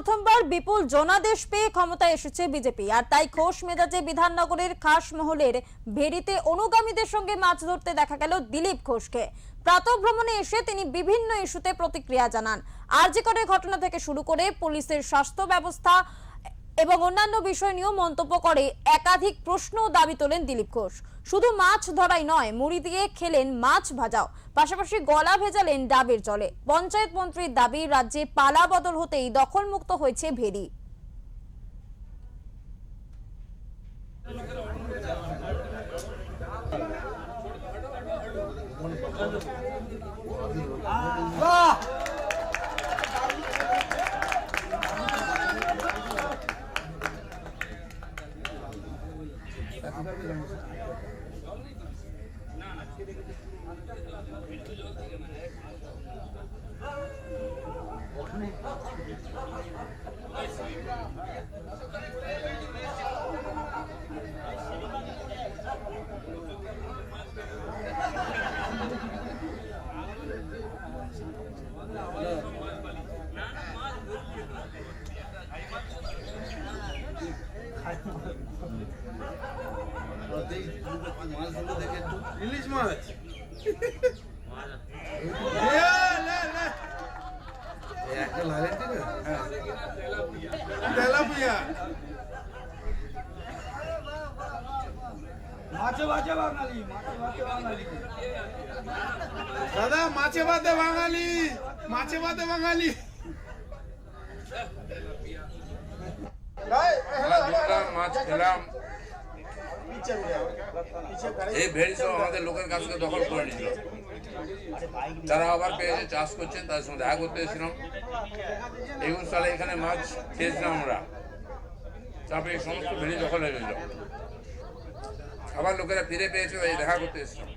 প্রথমবার বিপুল জনাদেশ পেয়ে ক্ষমতায় এসেছে বিজেপি, আর তাই খোশ মেজাজে বিধাননগরের খাস মহলের ভেড়িতে অনুগামীদের সঙ্গে মাছ ধরতে দেখা গেল দিলীপ ঘোষকে। প্রাতঃভ্রমণে এসে তিনি বিভিন্ন ইস্যুতে প্রতিক্রিয়া জানান। আরজি করের ঘটনা থেকে শুরু করে পুলিশের স্বাস্থ্য ব্যবস্থা এবং অন্যান্য বিষয় নিয়েও মন্তব্য করে একাধিক প্রশ্ন ও দাবি তোলেন দিলীপ ঘোষ। শুধু মাছ ধরাই নয়, মুড়ি দিয়ে খেলেন মাছ ভাজাও, পাশাপাশি গলা ভেজালেন ডাবের জলে। পঞ্চায়েত মন্ত্রীর দাবি, রাজ্যে পালা বদল হতেই দখলমুক্ত হয়েছে ভেড়ি। ইলিশ মাছ একটা লাগেন, ঠিক আছে? তেলাপিয়া মাছে ভাতে বাঙালি, দাদা, মাছে ভাতে বাঙালি, মাছে ভাতে বাঙালি। মাছ খেলাম, এই ভেড়ি সব আমাদের লোকের কাছ থেকে দখল করে নিল। তারা আবার পেয়েছে, চাষ করছেন, তাদের সঙ্গে দেখা করতে এসেছিলাম। 21 সালে এখানে মাছ খেয়েছিলাম আমরা, তারপরে এই সমস্ত ভেড়ি দখল হয়ে গেল। আবার লোকেরা ফিরে পেয়েছে, এই দেখা করতে এসেছিলাম।